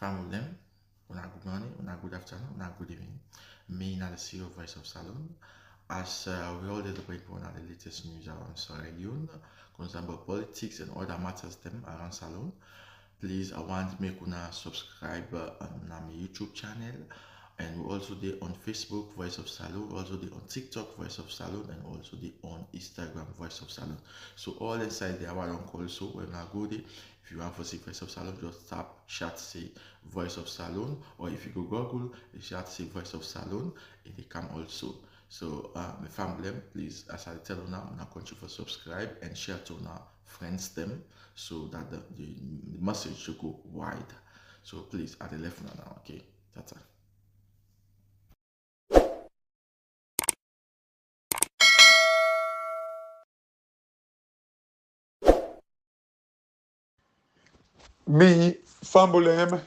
Family them, una good morning, una good afternoon, una good evening. Me, not the CEO of Voice of Salone. As we all did bring on the latest news around Sierra Leone, concerning politics and other matters them around Salone. Please, I want to make una subscribe on my YouTube channel. And we also there on Facebook, Voice of Salone, also there on TikTok, Voice of Salone, and also there on Instagram, Voice of Salone. So all inside there, I want to also when I go there, if you want to see Voice of Salone, just tap chat say Voice of Salone, or if you go Google, you chat say Voice of Salone, and they come also. So my family, please, as I tell you now, I'm not going to subscribe and share to now friends them so that the message should go wide. So please, at the left now, okay, that's it. Me, family,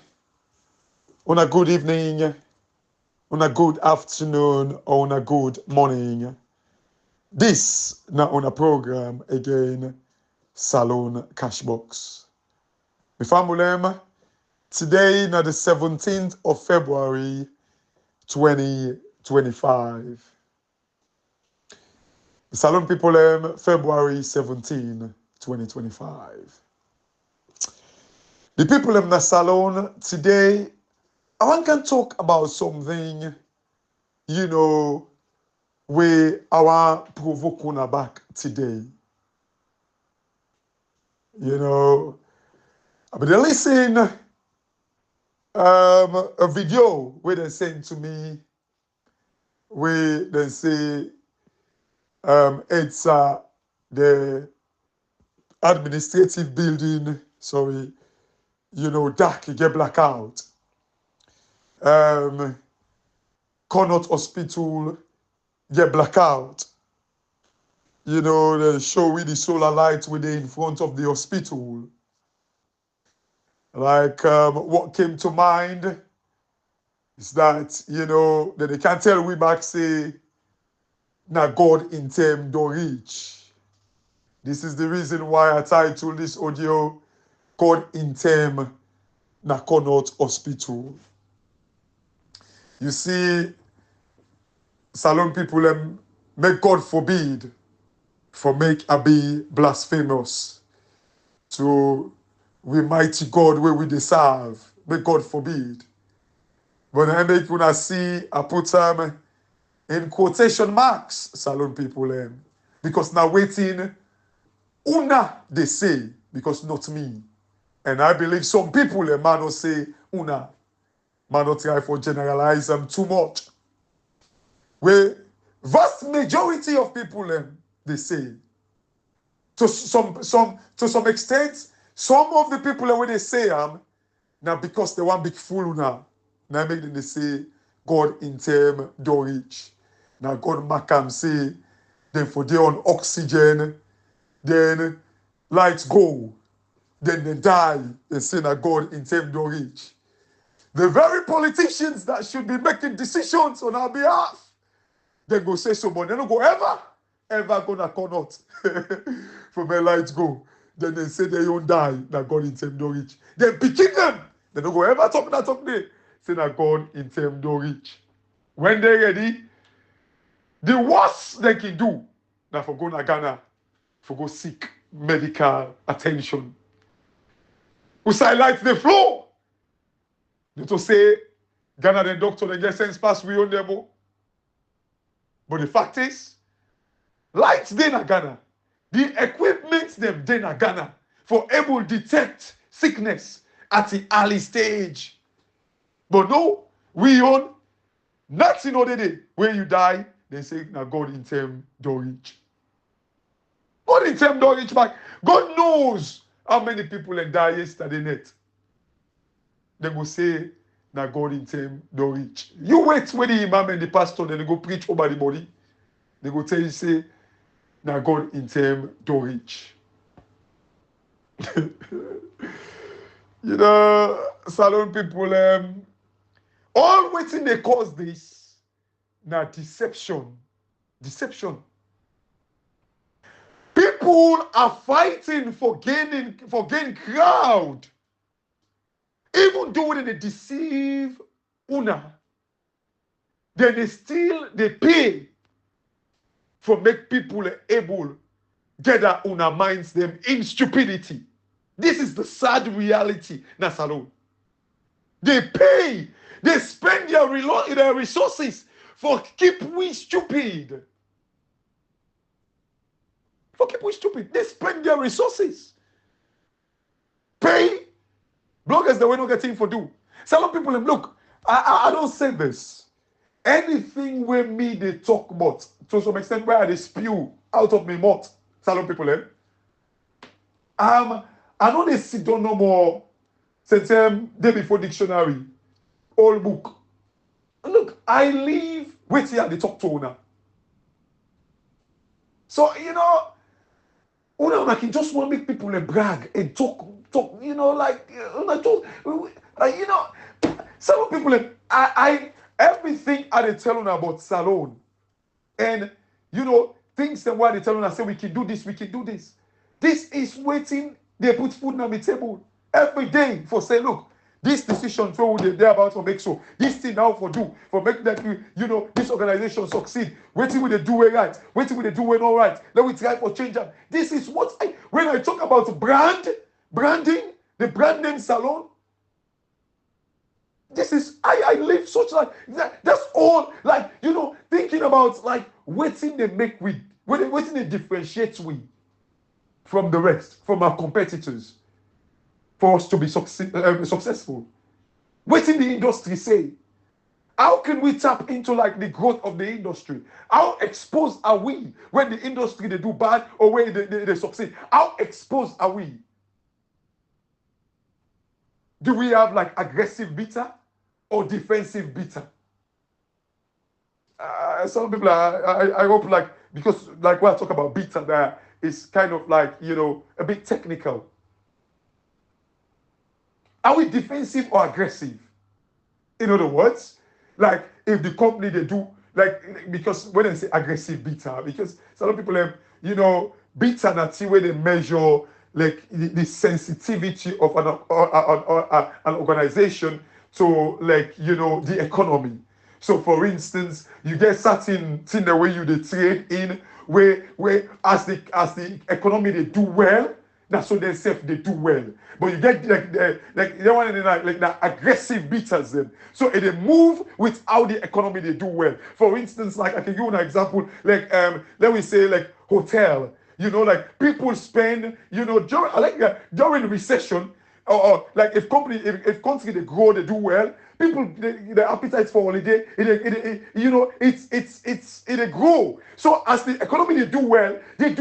on a good evening, on a good afternoon, or on a good morning. This now on a program again, Salone Cashbox. My family, today now the 17th of February 2025. Salone people, February 17, 2025. The people in the Salone today, I want to talk about something, we our provoke on back today. I've been listening a video where they sent to me where they say it's the administrative building, dark, you get blackout. Connaught Hospital get blackout. They show with the solar lights within in front of the hospital. Like what came to mind is that, that they can tell we back say, now God in term don't reach. This is the reason why I titled this audio, God in term na Connaught Hospital. You see, Salone people, make God forbid for make a be blasphemous to we mighty God where we deserve. May God forbid. But I make you see, I put them in quotation marks, Salone people, because now waiting, una they say, because not me. And I believe some people, man, will say una. Man, not try for generalize them too much. Where vast majority of people, they say, to some extent, some of the people when they say now because they want big fool now make them they say God in term don't reach. Now God make say then for they on oxygen, then lights go, then they die. They say now God in term don't reach. The very politicians that should be making decisions on our behalf, they go say so, but they don't go ever gonna Connaught for my lights go. Then they say they don't die, that God in term don't reach. Then picking them, they don't go ever talk there. Say that God in term don't reach. When they ready, the worst they can do, now for go to Ghana, for go seek medical attention. Who lights the floor? They to say, Ghana the doctor, they get sense pass we on them. But the fact is, lights they na Ghana. The equipment them they na Ghana for able to detect sickness at the early stage. But no, we on nothing other day. When you die, they say now God in term don't reach. God in term don't reach back. God knows how many people have died yesterday net. They go say now God in term don't reach. You wait when the imam and the pastor then they go preach over the body. They go tell you say now God in term don't reach. Salone people, all waiting they cause this now deception. Deception. People are fighting for gaining crowd. Even though they deceive una, then they pay for make people able gather una minds them in stupidity. This is the sad reality, Salone. They pay, they spend their resources for keep we stupid. For keep we stupid. They spend their resources. Pay bloggers that we're not getting for do. Some people, look, I don't say this. Anything where me they talk about, to some extent where they spew out of me mouth, Salone people, I know they sit down no more since day before dictionary, old book. Look, I leave wait here they talk to una. So una can just want to make people brag and talk, like some people everything they tell una about Salone, and things that why they tell una say we can do this, we can do this. This is waiting. They put food on the table every day for say, look, this decision so they're about to make so this thing now for do for make that this organization succeed. Waiting will they do it right? Waiting will they do it all right? Let me try for change them. This is what when I talk about branding, the brand name Salone. This is I live such like that's all thinking about waiting they make with waiting they differentiate we from the rest, from our competitors, for us to be successful. Waiting the industry say, how can we tap into the growth of the industry? How exposed are we when the industry they do bad or when they succeed? How exposed are we? Do we have aggressive beta or defensive beta? Some people I hope because when I talk about beta there is kind of a bit technical. Are we defensive or aggressive? In other words, if the company they do because when I say aggressive beta, because some people beta that's where they measure the sensitivity of an organization to the economy. So for instance, you get certain thing the way you they trade in where as the economy they do well, that's so they say they do well. But you get they want the aggressive beaters them. So they move with how the economy they do well. For instance, I can give you an example, let me say hotel. People spend, during recession, or if country they grow, they do well. People the appetite for holiday, it grow. So as the economy they do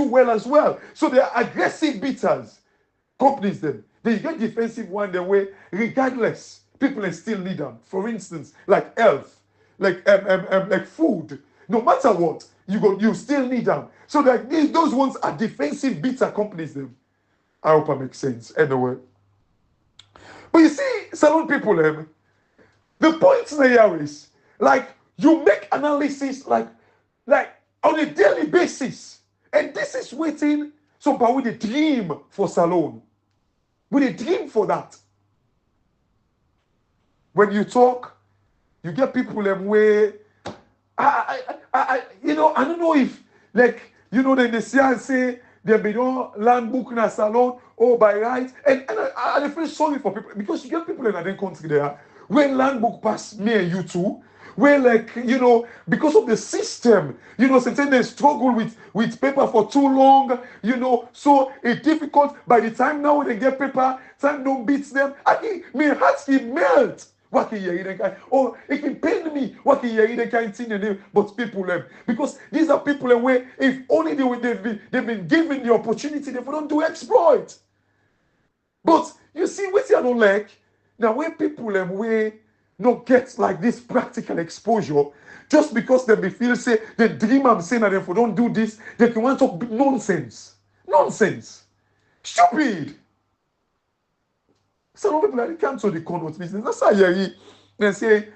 well as well. So they are aggressive beaters. Companies them. They get defensive one the way, regardless. People still need them. For instance, health, food. No matter what, you still need them. So those ones are defensive beta companies them. I hope that makes sense. Anyway. But you see, Salone people, the point there is, you make analysis on a daily basis. And this is waiting. So, but with a dream for Salone. With a dream for that. When you talk, you get people where, I don't know if, they say and say, there be no land book in a Salone or by right. And I feel sorry for people because you get people in that country there when land book pass me and you too, where because of the system, sometimes they struggle with paper for too long, so it's difficult. By the time now when they get paper, time don't beat them. I think my heart can melt. What can you hear? Oh, it can pain me. What can you hear? Can't see the but people because these are people where if only they've been given the opportunity, they don't do exploit. But you see, what I don't like now when people where not get this practical exposure, just because they feel say the dream I'm saying that if we don't do this, they can want to talk nonsense, stupid. Some people they cancel the convert business. That's how they say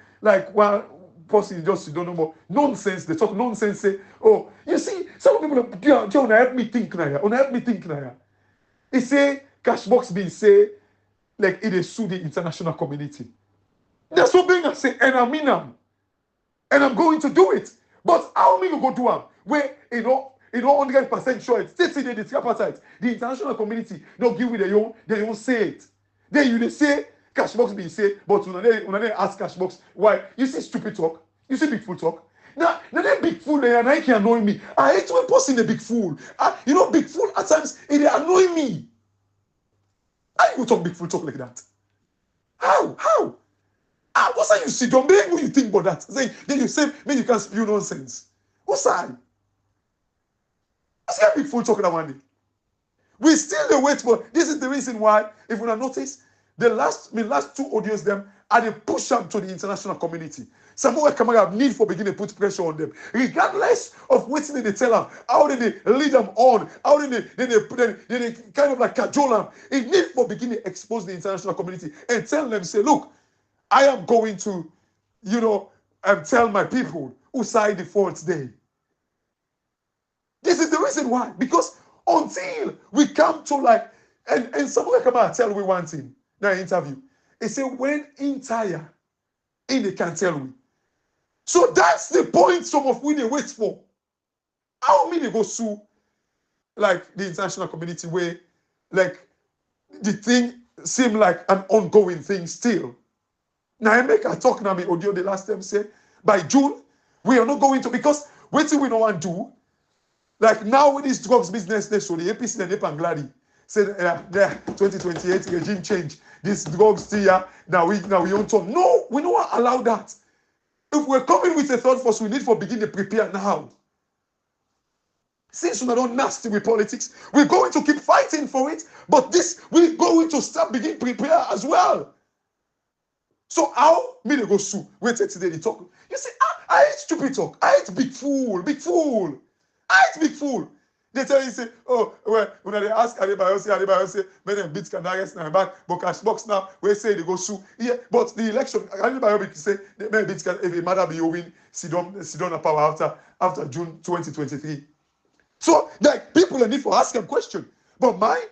one person just you don't know more nonsense. They talk nonsense. Say, oh, you see, some people help me think now. Help me think now. He say Cashbox been say like it is sue the international community. That's what being I say, and I mean and I'm going to do it. But how am I going to do it? Where 100% sure it. State the tripartite, the international community don't give you they don't say it. Then you say Cashbox be say, but when they ask Cashbox why you see stupid talk, you see big fool talk. Now that big fool there and I can annoy me. I hate when person a big fool. Big fool at times it annoy me. How you go talk big fool talk like that? How? What's that you see? Don't make what you think about that. Then you say, maybe you can spew nonsense. What's that? What's that big fool talking about? We still the wait for. This is the reason why, if you notice, the last two audios them are they push up to the international community. Some of them have need for beginning to put pressure on them, regardless of what they tell them, how they lead them on, how they kind of like cajole them. It need for beginning to expose the international community and tell them, say, look, I am going to, tell my people who side the fourth day. This is the reason why. Because until we come to and someone come out and tell we one thing in an interview. They say when entire, and they can tell we. So that's the point some of we they wait for. How many go sue the international community where the thing seem like an ongoing thing still. Now I make a talk now me audio the last time say by June we are not going to because what we don't want to do now with this drugs business so the APC and the Pangladi said 2028 regime change this drugs still here now we don't talk. No, we don't want to allow that. If we're coming with a thought force, we need for begin to prepare now. Since we're not nasty with politics, we're going to keep fighting for it, but this we're going to start begin prepare as well. So how me they go sue? Wait till today they talk. You see, I hate stupid talk. I hate big fool. I hate big fool. They tell you say, oh, well, when they ask Adebayo say, men them beats can arrest now back, but Cashbox now we say they go sue. Yeah, but the election, Adebayo say the men beats can if a matter be win, sit down a power after June 2023. So people are need for ask them question, but mine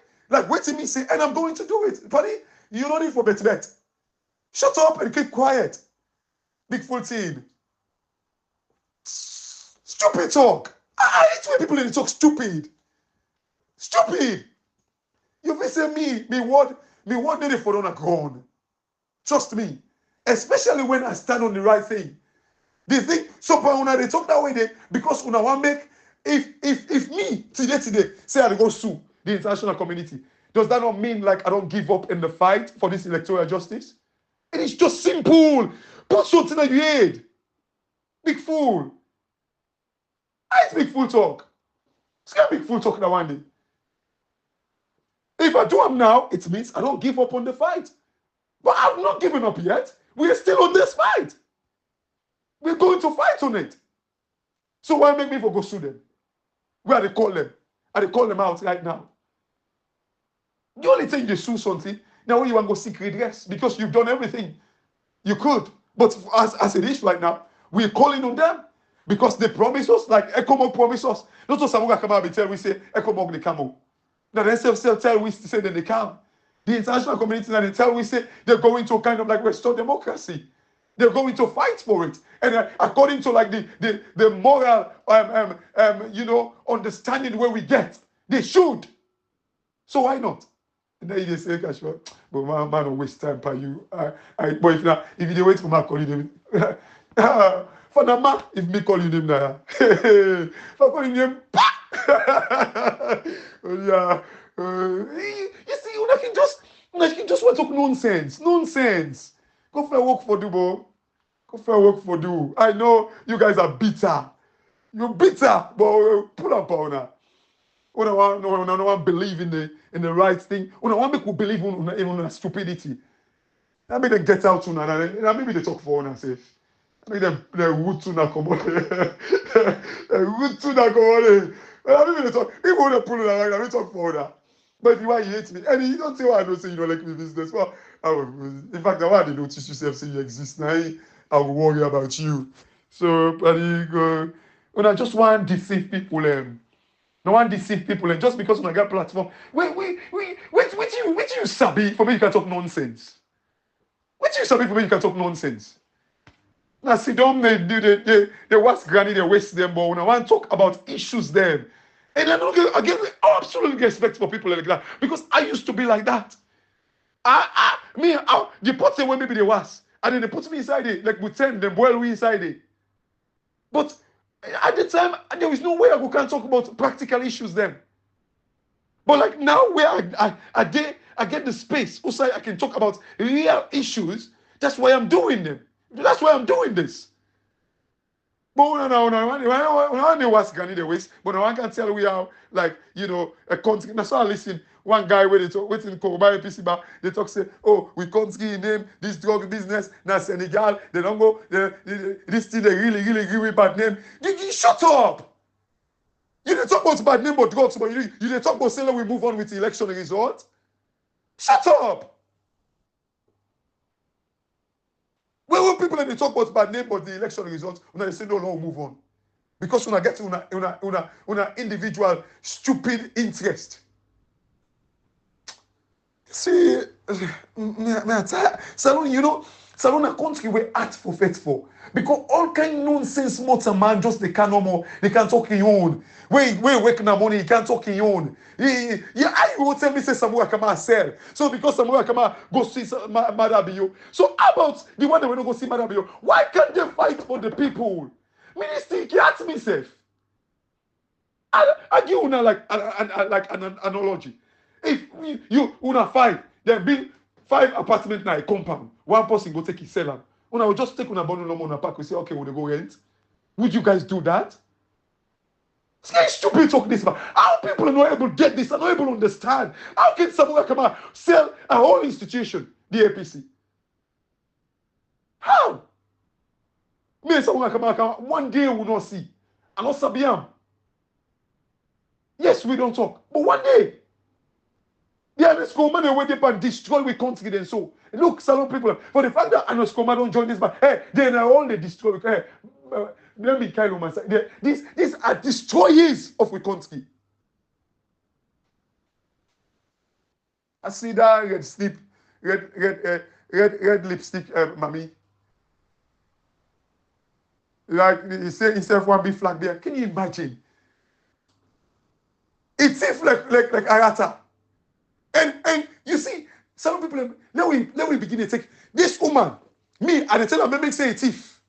waiting me say, and I'm going to do it. Buddy, you don't need for bet. Shut up and keep quiet. Big fool team. Stupid talk. I hate when people in the talk stupid. You will say me word need for on a ground. Trust me. Especially when I stand on the right thing. They think so when they talk that way because when I want make if me today say I go sue the international community, does that not mean I don't give up in the fight for this electoral justice? It is just simple. Put something on your head. Big fool. I hate big fool talk. Scare big fool talk that one day. If I do them now, it means I don't give up on the fight. But I'm not giving up yet. We are still on this fight. We're going to fight on it. So why make me for go sue them? Where they call them? And they call them out right now. The only thing you sue something, now when you want to go seek redress because you've done everything you could. But as it is right now, we're calling on them because they promise us, like ECOMOG promise us. Not just Samuga come out and tell we say ECOMOG they come. Now they still tell we say that they come. The international community now they tell we say they're going to kind of restore democracy. They're going to fight for it. And according to the moral understanding where we get, they should. So why not? And then you say, gosh, but man don't waste time by you. But if you wait for my calling him, for the man, if me calling him now, if I calling him, yeah. You see, you can just want to talk nonsense. Go for a walk for do, I know you guys are bitter. You're bitter, but pull up on her. When I want believe in the right thing. When I want make you believe in stupidity. I make them get out tonight. And maybe they talk for one and say, make them wood tuna come on. Wood tuna come on. Maybe they talk. Even when they pull it around, I talk for that. But if you want, you hate me. And you don't say why I don't say you don't like me business. Well, in fact, I want to notice yourself say you exist now. I will worry about you. So, when I just want to deceive people, no one deceive people, and just because when I got platform, wait you sabi for me you can talk nonsense? What you sabi for me you can talk nonsense? Now sit down, they was granny, they waste them, but when I want to talk about issues them. And I get absolutely respect for people like that because I used to be like that. They put them when maybe they was, and then they put me inside it, like with 10, them boil we inside it. But at the time, there was no way I can talk about practical issues then. But like now, where I get the space, also I can talk about real issues. That's why I'm doing them. That's why I'm doing this. But when I was Granny the West, but I can tell we are like, a country. That's why I listen. One guy where they talk, waiting to buy a PC bar, they talk say, oh, we can't give name this drug business, now Senegal, they don't go, this thing they really bad name. You shut up. You didn't talk about bad name but drugs, but you didn't talk about saying we move on with the election result. Shut up. When people they talk about bad name but the election results, when they say no, move on. Because when I get to una individual stupid interest. See, Salone, Salone a country where art for faithful. Because all kind of nonsense motor man just they can no more, they can't talk in your own. Where working the money, you can't talk in your own. I will tell me say Samuel Kama sell. So because Samuel Kama go see Madabio. So how about the one that we don't go see Madabio? Why can't they fight for the people? Minister, he asked me safe. I give una like an analogy. If you una 5, there be 5 apartments now a compound. One person go take his seller. Una will just take una bundle no more pack. We say, okay, we'll go rent. Would you guys do that? It's like stupid talk this about. How people are not able to get this, are not able to understand. How can someone come out sell a whole institution, the APC? How? Me someone come out one day we will not see. And not Sabiam. Yes, we don't talk. But one day, the Anescoma they went up and destroy with confidence. So look, Salone people, for the fact that Anescoma don't join this, but hey, they are all they destroy. Hey, let me kind of myself. These are destroyers of the country. I see that red lipstick, mommy. Like he said himself one big flag there. Can you imagine? It's like Arata. And you see, some people, let me begin to take this woman. Me, I tell her, make say a thief.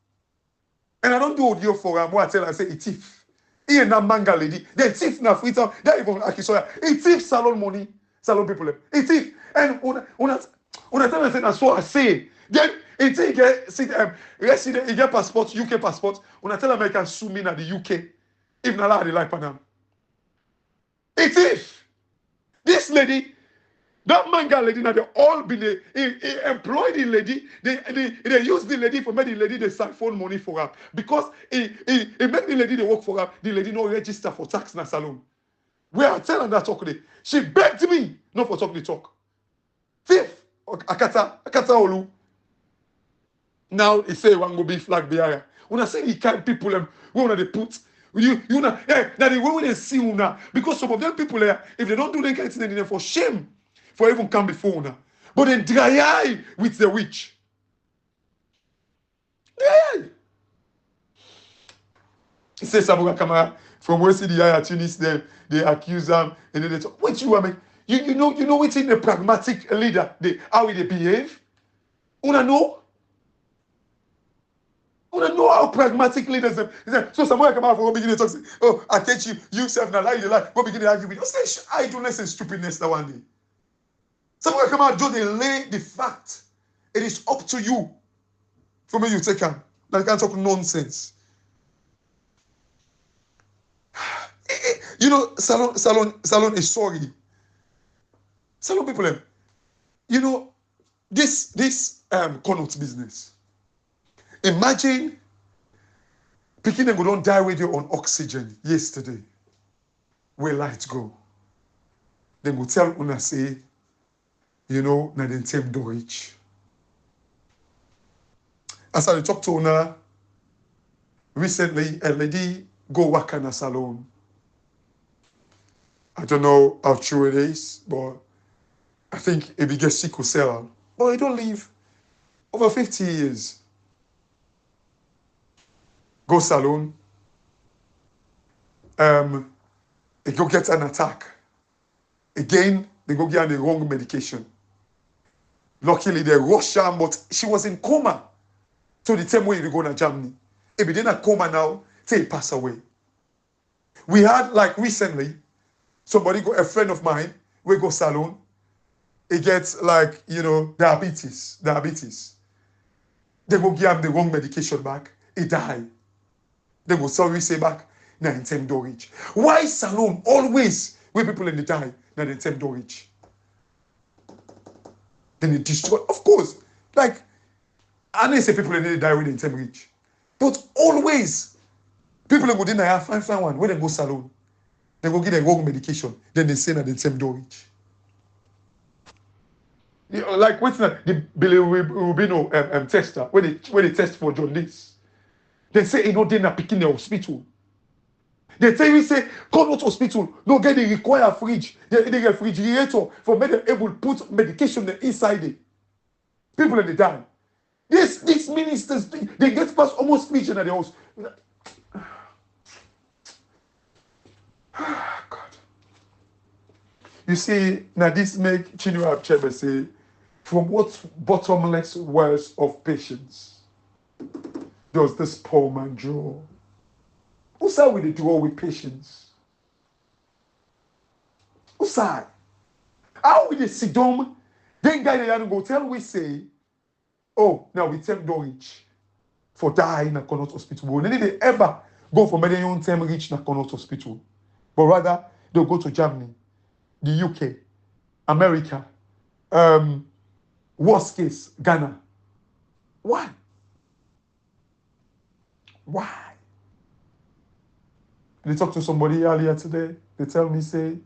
And I don't do audio for her. I tell her, I say a thief. He ain't that manga lady. They thief na free time. They even Akisoya. A thief salon money. Salon people. A thief. And when I tell her, that's what I say. Then until you get resident, you get passport, UK passport. When I tell her I can sue me in the UK, if not they like Panam. A thief. This lady. That manga lady, now they all been employed the lady. They use the lady for make the lady they siphon money for her because he make the lady they work for her. The lady no register for tax na salon. Where I tell her that talk today, she begged me not for talk the talk. Thief, Akata Olu. Now he say one go be flag behind. When I say the kind people when they put. You know, now the way they see una because some of them people there, if they don't do the kind of thing, they're for shame. For even come before now. But then dry eye with the witch. Dry eye. He says Samuel Kamara from where see the eye Tunis they accuse them and then they talk. What you want you know what's in the pragmatic leader, how they behave? Una know? Una know how pragmatic leaders so Samuel Kamara for beginning to talk. Oh, I teach you self now lie the lie. Go begin to argue with you. Say idleness and stupidness that one day. Someone come out, just lay the fact. It is up to you. For me, you take them. That you can't talk nonsense. You know, Salone is sorry. Salone people, you know, this connotes business. Imagine picking them go don't die with you on oxygen yesterday. Where lights go. Then go tell una say. You know, na den same Deutsch. As I talked to her recently, a lady go work in a salon. I don't know how true it is, but I think if he gets sickle cell, but he don't live over 50 years. Go Salone. He go get an attack. Again, they go get the wrong medication. Luckily, they rush her, but she was in coma. So the same way they go to Germany. If he didn't coma now, say he pass away. We had, like recently, somebody, a friend of mine, we go Salone. He gets like, diabetes. They go give him the wrong medication back. He die. They go sorry say back. Now in same dorage. Why Salone always where people in the die? Now in same dorage. Then they destroy. Of course, like I know say people in the die when in same reach, but always people go in there find one when they go Salone. They go give the wrong medication. Then they say that in same dorage. Like what's that? The Billy Rubino tester when they test for jaundice, they say they're not picking the hospital. They tell you say come out hospital, no get the require fridge, the refrigerator for make them able to put medication inside it. People in the die. These ministers they get past almost fridge in the house. God. You see, now this make Chinua Achebe say, from what bottomless wells of patience does this poor man draw? Who side will they draw with patience? Who side? How will they sit down? Then guy they go tell we say, oh, now we take Dorich for die in a Connaught hospital. When they ever go for medical term reach in a Connaught hospital, but rather they'll go to Germany, the UK, America, worst case, Ghana. Why? Why? They talked to somebody earlier today. They tell me, say,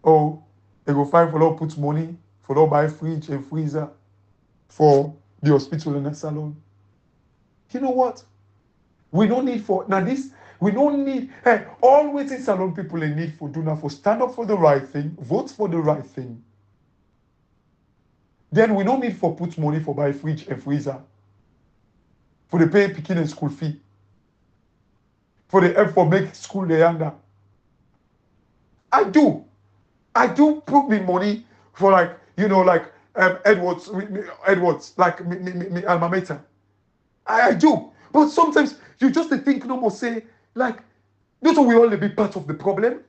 oh, they go find for law put money, for law buy fridge and freezer for the hospital in a Salone. You know what? We don't need for, now this, we don't need, hey, always in Salone people they need for do now for stand up for the right thing, vote for the right thing. Then we don't need for put money for buy fridge and freezer. For the pay picking and school fee. For the help for make school the younger. I do put me money for like, like Edwards, like me alma mater. I do. But sometimes you just think no more say, like, not we all be part of the problem.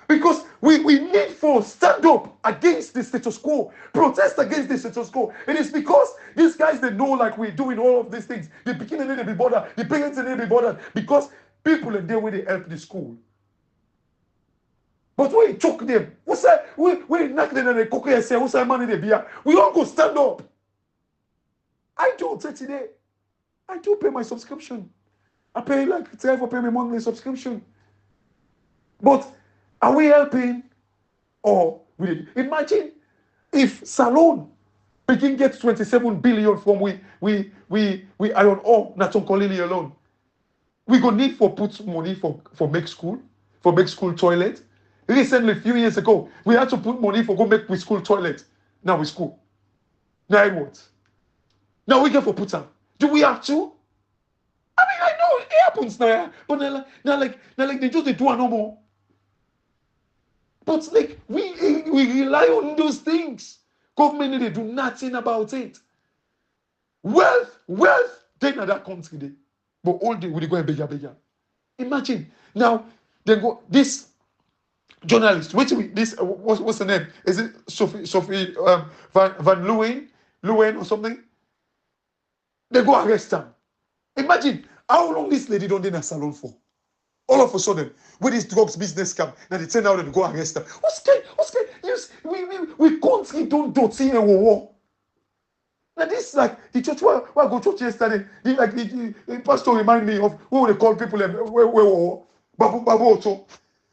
Because we need for stand up against the status quo, protest against the status quo. It is because these guys they know like we're doing all of these things. The beginning need to be bothered, the parents need to be bothered because people are there where they help the school. But when you choke them, we knock them and they cook and say, what's that money they be here? We all go stand up. I do today. I do pay my subscription. I pay like for pay my monthly subscription. But are we helping? Or we imagine if Salone begin get 27 billion from we iron ore Natonkolili alone. We go need for put money for make school toilet. Recently, a few years ago, we had to put money for go make with school toilet. Now we school. Now what? Now we get for put them. Do we have to? I mean, I know it happens now, but now like they just they do no more. But like we rely on those things. Government they do nothing about it. Wealth, they in that country they. But all day we go and bigger. Imagine now they go this journalist. Wait, this what's the name? Is it Sophie Van Leeuwen or something? They go arrest her. Imagine how long this lady don't in a Salone for. All of a sudden, with this drugs business scam, now they turn out and go arrest her. What's good? Yes, we country don't dirty and war. Now this like the church where I go to church yesterday. The pastor remind me of who they call people where Babu Oto.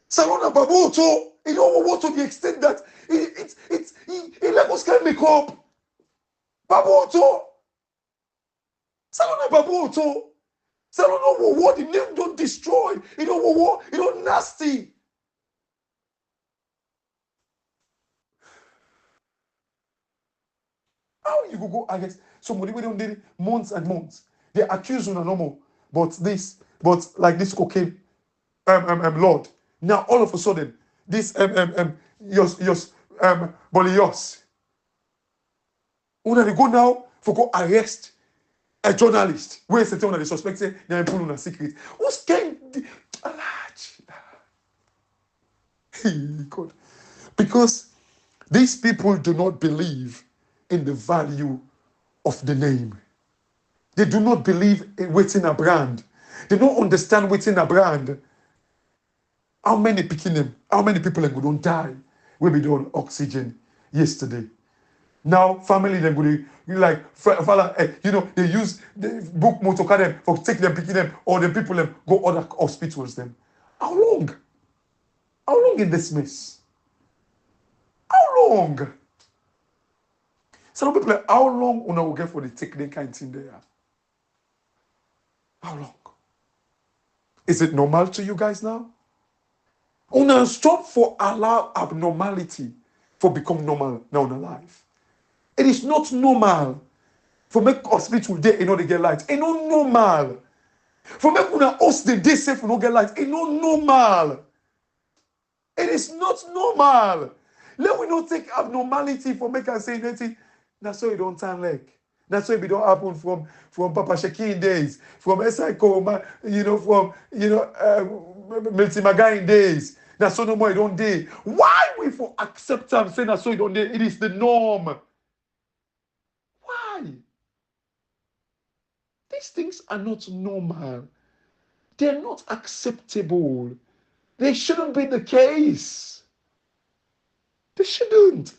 Salona Babu Oto. You know what to the extent that he levels can make up. Babu Oto. Salona Babu Oto. Salona what the name don't destroy. You know what? You know nasty. How you go arrest somebody we don't did months and months? They accuse you no more. But like this cocaine Lord. Now all of a sudden, this Bolios. Una they go now for go arrest a journalist. Where is the one that they suspect say they are pulling a secret? Who's can God? Because these people do not believe in the value of the name. They do not believe in waiting a brand. They don't understand waiting a brand. How many picking them? How many people like don't die? We be doing oxygen yesterday. Now family them go like they use the book motor car them for take them picking them or the people them go other hospitals them. How long? How long in this mess? How long? Some people like how long una will get for the take the kind thing there? How long? Is it normal to you guys now? Una stop for allow abnormality for become normal now in life. It is not normal for make hospital day and not they get light. It's not normal. For make una host the day safe for not get light. It's not normal. It is not normal. Let we not take abnormality for make us say anything. That's why it don't turn like. That's why it don't happen from Papa Shakin days, from SI Koma, from Milty Magain days. That's so no more it don't day. Why we for acceptance saying that's so it don't day? It is the norm. Why? These things are not normal. They're not acceptable. They shouldn't be the case. They shouldn't.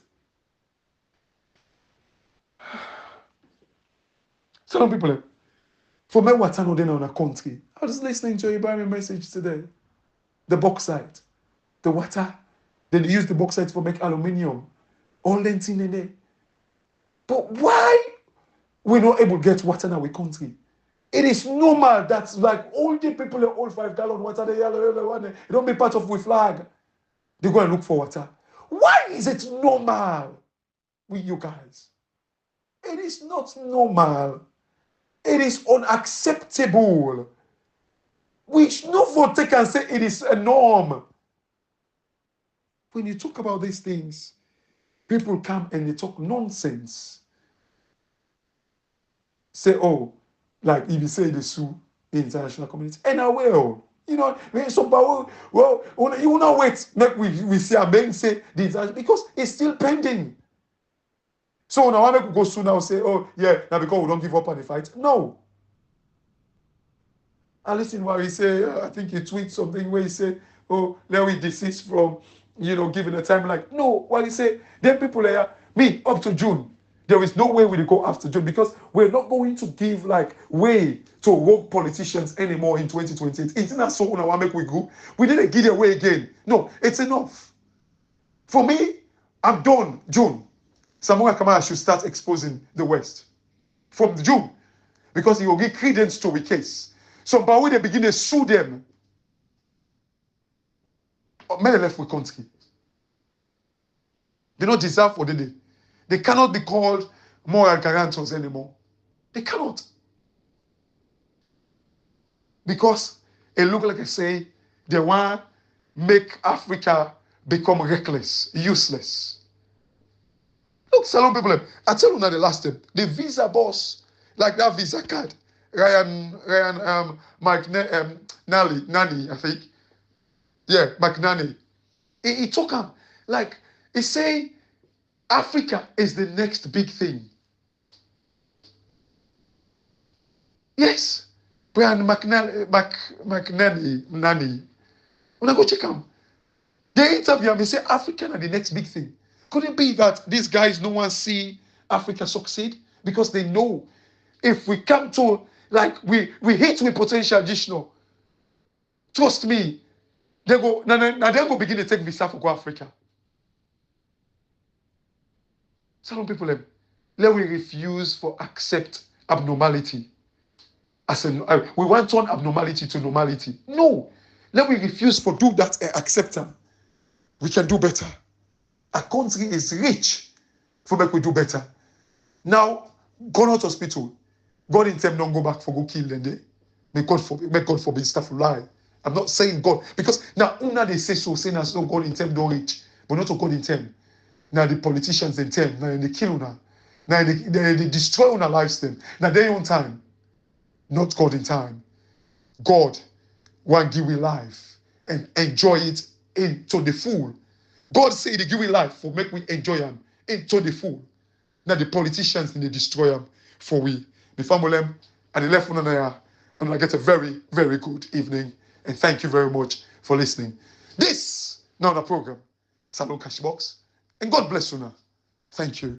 Some people, for me, what's another in a country? I was listening to Ibrahim's message today. The bauxite, the water. Then they use the bauxite for make aluminium. All that in there. But why we're not able to get water in our country? It is normal that like all the people that hold 5 gallon water, they don't be part of we flag. They go and look for water. Why is it normal with you guys? It is not normal. It is unacceptable. We should not for take and say it is a norm. When you talk about these things, people come and they talk nonsense. Say, oh, like if you say the sue the international community, and I will. So well, you will not wait. Make we see a man say the international because it's still pending. So now I make go soon now say, oh yeah, now because we don't give up on the fight. No. I listen while he say, I think he tweets something where he say, oh, let we desist from, giving a time like, no, while he say, then people are, me, up to June. There is no way we go after June because we're not going to give like way to woke politicians anymore in 2028. It's not so now make we go. We didn't give it away again. No, it's enough. For me, I'm done. June. Samoa Kamara should start exposing the West. From June. Because he will give credence to the case. So by when they begin to sue them, many left with country. They don't deserve for the day. They cannot be called moral guarantors anymore. They cannot. Because it looks like I say, they want to make Africa become reckless, useless. Look, Salone people, I tell you now the last time, the visa boss, like that visa card, Ryan Nani, I think. Yeah, McNanny. He took him, like, he say, Africa is the next big thing. Yes. Brian McNanny, Nani. When I go check him, they interview him, they say Africa are the next big thing. Could it be that these guys no one see Africa succeed? Because they know if we come to, like, we hit with potential additional, trust me, they go, now they go begin to take visa for go Africa. Some people, let we refuse for accept abnormality. We want to turn abnormality to normality. No. Let we refuse for do that and accept them. We can do better. Our country is rich for make we do better. Now, gone out hospital. God in time don't go back for go kill them there. May God forbid stuff lie. I'm not saying God, because now una they say so, saying as no God in time don't reach, but not to God in time. Now the politicians in time, now they kill una. Now they destroy una lifestyle. Now they own time, not God in time. God want give we life and enjoy it into the full. God say they give we life for make we enjoy them into the full. Now the politicians they destroy them for we. The family and the left one there, and I get a very, very good evening. And thank you very much for listening. This now the program, Salone Cashbox. And God bless you now. Thank you.